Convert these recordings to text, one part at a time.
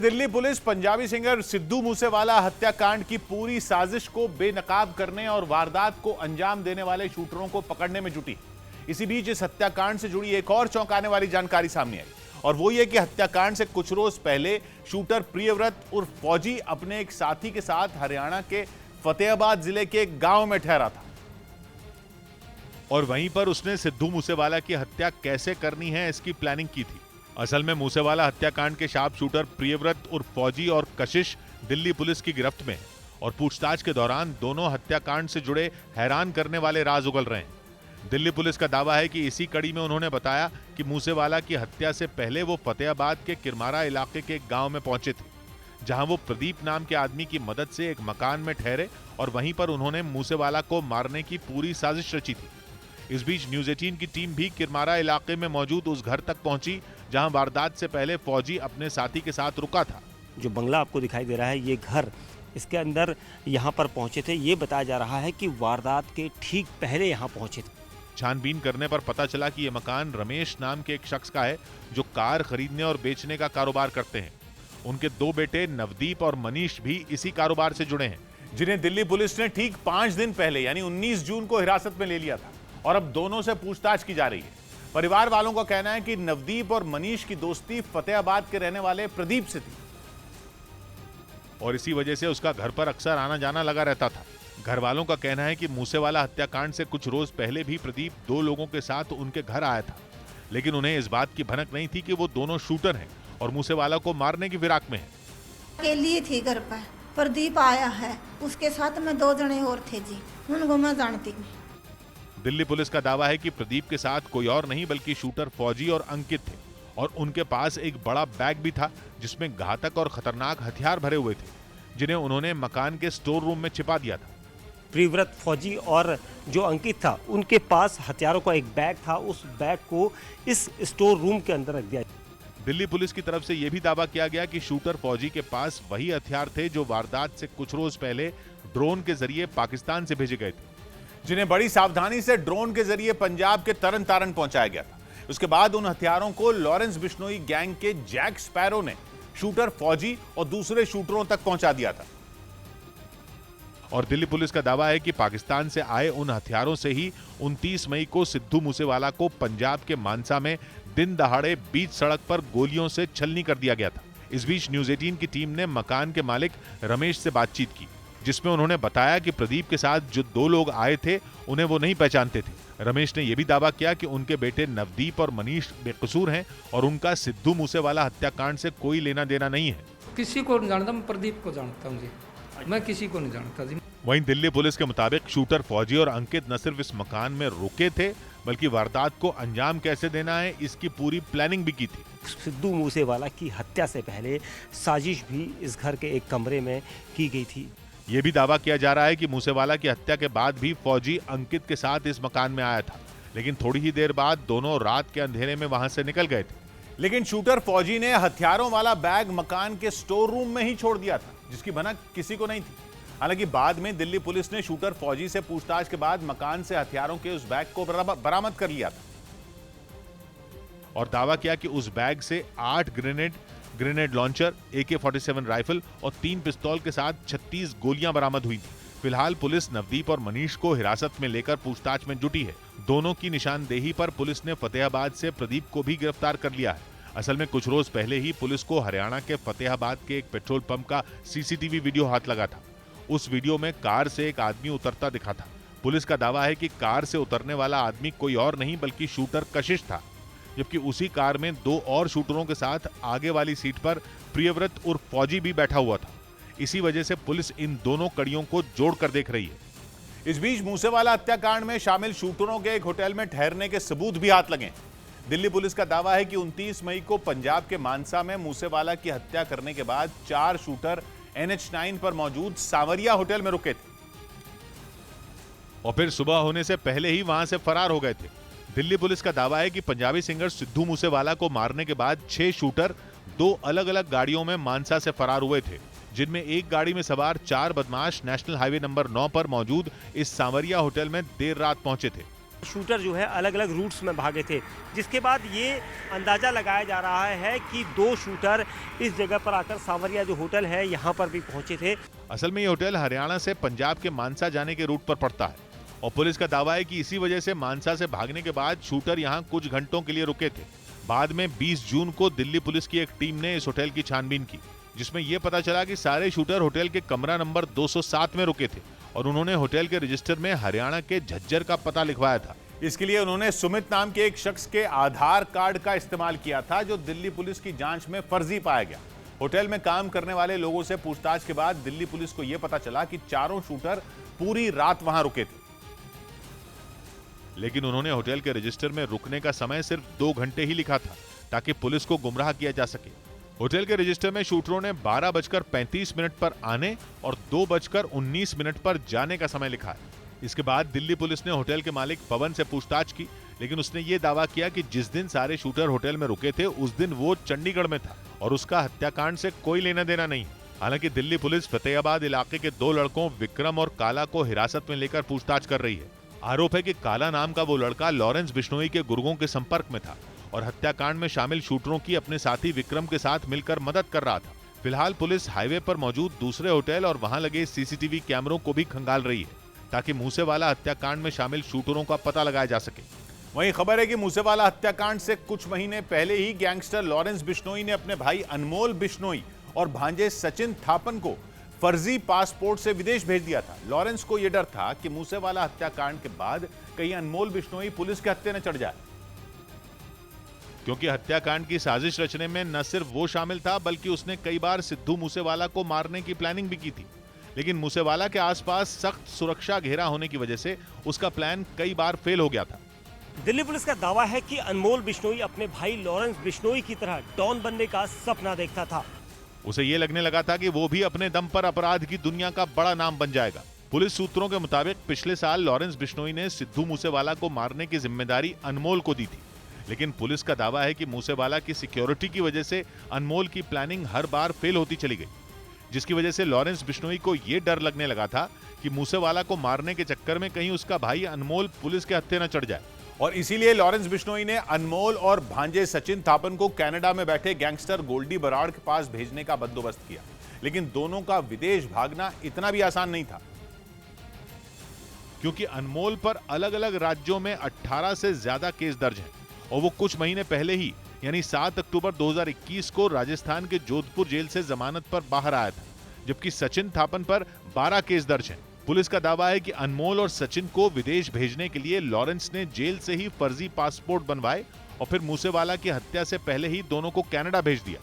Delhi police Punjabi singer Sidhu Moosewala हत्याकांड की पूरी साजिश को बेनकाब करने और वारदात को अंजाम देने वाले शूटरों को पकड़ने में जुटी। इसी बीच इस हत्याकांड से जुड़ी एक और चौंकाने वाली जानकारी सामने आई और वो ये कि हत्याकांड से कुछ रोज पहले शूटर प्रियव्रत उर्फ फौजी अपने एक साथी के साथ हरियाणा के फतेहाबाद जिले के एक गांव में ठहरा था और वहीं पर उसने सिद्धू मूसेवाला की हत्या कैसे करनी है इसकी प्लानिंग की थी। असल में मूसेवाला हत्याकांड के शार्प शूटर प्रियव्रत उर्फ फौजी और कशिश दिल्ली पुलिस की गिरफ्त में है और पूछताछ के दौरान दोनों हत्याकांड से जुड़े हैरान करने वाले राज उगल रहे हैं। दिल्ली पुलिस का दावा है कि इसी कड़ी में उन्होंने बताया कि मूसेवाला की हत्या से पहले वो फतेहाबाद के किरमारा इलाके के एक गांव में पहुंचे थे, जहां वो प्रदीप नाम के आदमी की मदद से एक मकान में ठहरे और वहीं पर उन्होंने मूसेवाला को मारने की पूरी साजिश रची थी। इस बीच न्यूज 18 की टीम भी किरमारा इलाके में मौजूद उस घर तक पहुंची जहां वारदात से पहले फौजी अपने साथी के साथ रुका था। जो बंगला आपको दिखाई दे रहा है, ये घर, इसके अंदर यहाँ पर पहुंचे थे। ये बताया जा रहा है कि वारदात के ठीक पहले यहाँ पहुंचे थे। छानबीन करने पर पता चला कि यह मकान रमेश नाम के एक शख्स का है जो कार खरीदने और बेचने का कारोबार करते हैं। उनके दो बेटे नवदीप और मनीष भी इसी कारोबार से जुड़े हैं, जिन्हें दिल्ली पुलिस ने ठीक 5 दिन पहले यानी 19 जून को हिरासत में ले लिया था और अब दोनों से पूछताछ की जा रही है। परिवार वालों का कहना है कि नवदीप और मनीष की दोस्ती फतेहाबाद के रहने वाले प्रदीप से थी और इसी वजह से उसका घर पर अक्सर आना जाना लगा रहता था। घर वालों का कहना है कि मूसेवाला हत्याकांड से कुछ रोज पहले भी प्रदीप 2 लोगों के साथ उनके घर आया था, लेकिन उन्हें इस बात की भनक नहीं थी कि वो दोनों शूटर हैं और मूसेवाला को मारने की फिराक में हैं। अकेली थी घर पर, प्रदीप आया है, उसके साथ में 2 जने और थे जी, उनको मैं जानती हूँ। दिल्ली पुलिस का दावा है कि प्रदीप के साथ कोई और नहीं बल्कि शूटर फौजी और अंकित थे और उनके पास एक बड़ा बैग भी था जिसमें घातक और खतरनाक हथियार भरे हुए थे, जिन्हें उन्होंने मकान के स्टोर रूम में छिपा दिया था। प्रियव्रत फौजी और जो अंकित था, उनके पास हथियारों का एक बैग था। उस बैग को इस स्टोर रूम के अंदर रख दिया। दिल्ली पुलिस की तरफ से यह भी दावा किया गया कि शूटर फौजी के पास वही हथियार थे जो वारदात से कुछ रोज पहले ड्रोन के जरिए पाकिस्तान से भेजे गए थे, जिन्हें बड़ी सावधानी से ड्रोन के जरिए पंजाब के तरन तारण पहुंचाया गया था। उसके बाद उन हथियारों को लॉरेंस बिश्नोई गैंग के जैक स्पैरो ने शूटर फौजी और दूसरे शूटरों तक पहुंचा दिया था और दिल्ली पुलिस का दावा है कि पाकिस्तान से आए उन हथियारों से ही 29 मई को सिद्धू मूसेवाला को पंजाब के मानसा में दिन दहाड़े बीच सड़क पर गोलियों से छलनी कर दिया गया था। इस बीच न्यूज 18 की टीम ने मकान के मालिक रमेश से बातचीत की, जिसमें उन्होंने बताया कि प्रदीप के साथ जो 2 लोग आए थे उन्हें वो नहीं पहचानते थे। रमेश ने यह भी दावा किया कि उनके बेटे नवदीप और मनीष बेकसूर हैं और उनका सिद्धू मूसेवाला हत्याकांड से कोई लेना देना नहीं है। किसी को नहीं जानता, मैं प्रदीप को जानता हूँ जी, मैं किसी को नहीं जानता जी। वहीं दिल्ली पुलिस के मुताबिक शूटर फौजी और अंकित न सिर्फ इस मकान में रुके थे बल्कि वारदात को अंजाम कैसे देना है इसकी पूरी प्लानिंग भी की थी। सिद्धू मूसेवाला की हत्या से पहले साजिश भी इस घर के एक कमरे में की गई थी। यह भी दावा किया जा रहा है कि मूसेवाला की हत्या के बाद भी फौजी अंकित के साथ इस मकान में आया था, लेकिन थोड़ी ही देर बाद दोनों रात के अंधेरे में वहां से निकल गए थे। लेकिन शूटर फौजी ने हथियारों वाला बैग मकान के स्टोर रूम में ही छोड़ दिया था, जिसकी भनक किसी को नहीं थी। हालांकि बाद में दिल्ली पुलिस ने शूटर फौजी से पूछताछ के बाद मकान से हथियारों के उस बैग को बरामद कर लिया था और दावा किया कि उस बैग से 8 ग्रेनेड लॉन्चर, AK-47 राइफल और 3 पिस्तौल के साथ 36 गोलियां बरामद हुई थी। फिलहाल पुलिस नवदीप और मनीष को हिरासत में लेकर पूछताछ में जुटी है। दोनों की निशानदेही पर पुलिस ने फतेहाबाद से प्रदीप को भी गिरफ्तार कर लिया है। असल में कुछ रोज पहले ही पुलिस को हरियाणा के फतेहाबाद के एक पेट्रोल पंप का CCTV वीडियो हाथ लगा था। उस वीडियो में कार से एक आदमी उतरता दिखा था। पुलिस का दावा है कि कार से उतरने वाला आदमी कोई और नहीं बल्कि शूटर कशिश था, जबकि उसी कार में 2 और शूटरों के साथ आगे वाली सीट पर प्रियव्रत उर्फ फौजी भी बैठा हुआ था। इसी वजह से पुलिस इन दोनों कड़ियों को जोड़कर देख रही है। इस बीच मूसेवाला हत्याकांड में शामिल शूटरों के एक होटल में ठहरने के सबूत भी हाथ लगे। दिल्ली पुलिस का दावा है कि 29 मई को पंजाब के मानसा में मूसेवाला की हत्या करने के बाद 4 शूटर NH9 पर मौजूद सांवरिया होटल में रुके थे और फिर सुबह होने से पहले ही वहां से फरार हो गए थे। दिल्ली पुलिस का दावा है कि पंजाबी सिंगर सिद्धू मूसेवाला को मारने के बाद 6 शूटर 2 अलग-अलग गाड़ियों में मानसा से फरार हुए थे, जिनमें एक गाड़ी में सवार 4 बदमाश नेशनल हाईवे नंबर 9 पर मौजूद इस सांवरिया होटल में देर रात पहुंचे थे। शूटर जो है अलग अलग रूट्स में भागे थे, जिसके बाद ये अंदाज़ा लगाया जा रहा है कि 2 शूटर इस जगह पर आकर सांवरिया जो होटल है यहाँ पर भी पहुंचे थे। असल में ये होटल हरियाणा से पंजाब के मानसा जाने के रूट पर पड़ता है और पुलिस का दावा है कि इसी वजह से मानसा से भागने के बाद शूटर यहाँ कुछ घंटों के लिए रुके थे। बाद में 20 जून को दिल्ली पुलिस की एक टीम ने इस होटल की छानबीन की, जिसमें यह पता चला कि सारे शूटर होटल के कमरा नंबर 207 में रुके थे और उन्होंने होटल के रजिस्टर में हरियाणा के झज्जर का पता लिखवाया था। इसके लिए उन्होंने सुमित नाम के एक शख्स के आधार कार्ड का इस्तेमाल किया था, जो दिल्ली पुलिस की जांच में फर्जी पाया गया। होटल में काम करने वाले लोगों से पूछताछ के बाद दिल्ली पुलिस को यह पता चला कि चारों शूटर पूरी रात वहां रुके थे, लेकिन उन्होंने होटल के रजिस्टर में रुकने का समय सिर्फ 2 घंटे ही लिखा था ताकि पुलिस को गुमराह किया जा सके। होटल के रजिस्टर में शूटरों ने 12:35 पर आने और 2:19 पर जाने का समय लिखा है। इसके बाद दिल्ली पुलिस ने होटल के मालिक पवन से पूछताछ की, लेकिन उसने ये दावा किया कि जिस दिन सारे शूटर होटल में रुके थे उस दिन वो चंडीगढ़ में था और उसका हत्याकांड से कोई लेना देना नहीं। हालांकि दिल्ली पुलिस फतेहाबाद इलाके के 2 लड़कों विक्रम और काला को हिरासत में लेकर पूछताछ कर रही है। आरोप है कि काला नाम का वो लड़का लॉरेंस बिश्नोई के गुर्गों के संपर्क में था और हत्याकांड में शामिल शूटरों की अपने साथी विक्रम के साथ मिलकर मदद कर रहा था। फिलहाल पुलिस हाईवे पर मौजूद दूसरे होटल और वहां लगे सीसीटीवी कैमरों को भी खंगाल रही है ताकि मूसेवाला हत्याकांड में शामिल शूटरों का पता लगाया जा सके। वहीं खबर है कि मूसेवाला हत्याकांड से कुछ महीने पहले ही गैंगस्टर लॉरेंस बिश्नोई ने अपने भाई अनमोल बिश्नोई और भांजे सचिन थापन को फर्जी पासपोर्ट से विदेश भेज दिया था। लॉरेंस को यह डर था कि मूसेवाला हत्याकांड के बाद कहीं अनमोल बिश्नोई पुलिस के हत्थे न चढ़ जाए, क्योंकि हत्याकांड की साजिश रचने में न सिर्फ वो शामिल था बल्कि उसने कई बार सिद्धू मूसेवाला को मारने की प्लानिंग भी की थी। लेकिन मूसेवाला के आसपास सख्त सुरक्षा घेरा होने की वजह से उसका प्लान कई बार फेल हो गया था। दिल्ली पुलिस का दावा है कि अनमोल बिश्नोई अपने भाई लॉरेंस बिश्नोई की तरह डॉन बनने का सपना देखता था। उसे ये लगने लगा था कि वो भी अपने दम पर अपराध की दुनिया का बड़ा नाम बन जाएगा। पुलिस सूत्रों के मुताबिक पिछले साल लॉरेंस बिश्नोई ने सिद्धू मूसेवाला को मारने की जिम्मेदारी अनमोल को दी थी, लेकिन पुलिस का दावा है कि मूसेवाला की सिक्योरिटी की वजह से अनमोल की प्लानिंग हर बार फेल होती चली गई, जिसकी वजह से लॉरेंस बिश्नोई को यह डर लगने लगा था कि मूसेवाला को मारने के चक्कर में कहीं उसका भाई अनमोल पुलिस के हत्थे न चढ़ जाए। और इसीलिए लॉरेंस बिश्नोई ने अनमोल और भांजे सचिन थापन को कनाडा में बैठे गैंगस्टर गोल्डी बराड़ के पास भेजने का बंदोबस्त किया, लेकिन दोनों का विदेश भागना इतना भी आसान नहीं था, क्योंकि अनमोल पर अलग अलग राज्यों में 18 से ज्यादा केस दर्ज हैं और वो कुछ महीने पहले ही यानी 7 अक्टूबर 2021 को राजस्थान के जोधपुर जेल से जमानत पर बाहर आया था, जबकि सचिन थापन पर 12 केस दर्ज हैं। पुलिस का दावा है कि अनमोल और सचिन को विदेश भेजने के लिए लॉरेंस ने जेल से ही फर्जी पासपोर्ट बनवाए और फिर मूसेवाला की हत्या से पहले ही दोनों को कनाडा भेज दिया।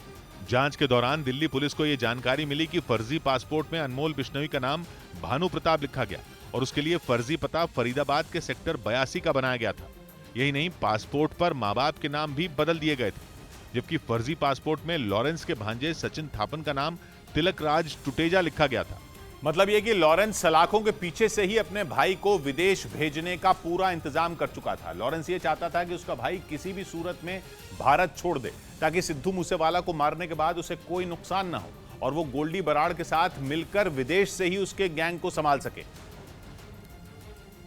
जांच के दौरान दिल्ली पुलिस को यह जानकारी मिली कि फर्जी पासपोर्ट में अनमोल बिश्नोई का नाम भानु प्रताप लिखा गया और उसके लिए फर्जी पता फरीदाबाद के सेक्टर 82 का बनाया गया था। यही नहीं, पासपोर्ट पर माँ बाप के नाम भी बदल दिए गए थे, जबकि फर्जी पासपोर्ट में लॉरेंस के भांजे सचिन थापन का नाम तिलक राज टुटेजा लिखा गया था। मतलब यह कि लॉरेंस सलाखों के पीछे से ही अपने भाई को विदेश भेजने का पूरा इंतजाम कर चुका था। लॉरेंस ये चाहता था कि उसका भाई किसी भी सूरत में भारत छोड़ दे ताकि सिद्धू मूसेवाला को मारने के बाद उसे कोई नुकसान ना हो और वो गोल्डी बराड़ के साथ मिलकर विदेश से ही उसके गैंग को संभाल सके।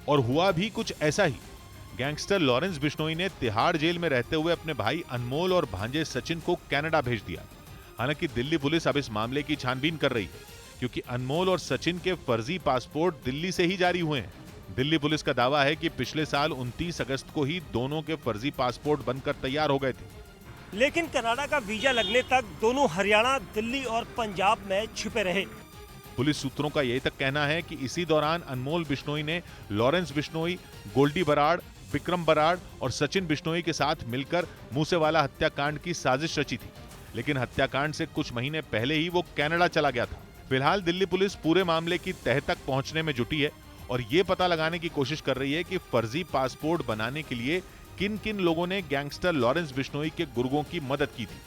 और हुआ भी कुछ ऐसा ही। गैंगस्टर लॉरेंस बिश्नोई ने तिहाड़ जेल में रहते हुए अपने भाई अनमोल और भांजे सचिन को कनाडा भेज दिया। हालांकि दिल्ली पुलिस अब इस मामले की छानबीन कर रही है, क्योंकि अनमोल और सचिन के फर्जी पासपोर्ट दिल्ली से ही जारी हुए हैं। दिल्ली पुलिस का दावा है कि पिछले साल 29 अगस्त को ही दोनों के फर्जी पासपोर्ट बनकर तैयार हो गए थे, लेकिन कनाडा का वीजा लगने तक दोनों हरियाणा, दिल्ली और पंजाब में छिपे रहे। पुलिस सूत्रों का यही तक कहना है कि इसी दौरान अनमोल बिश्नोई ने लॉरेंस बिश्नोई, गोल्डी बराड़, विक्रम बराड़ और सचिन बिश्नोई के साथ मिलकर मूसेवाला हत्याकांड की साजिश रची थी, लेकिन हत्याकांड से कुछ महीने पहले ही वो कनाडा चला गया था। फिलहाल दिल्ली पुलिस पूरे मामले की तह तक पहुंचने में जुटी है और ये पता लगाने की कोशिश कर रही है कि फर्जी पासपोर्ट बनाने के लिए किन किन लोगों ने गैंगस्टर लॉरेंस बिश्नोई के गुर्गों की मदद की थी।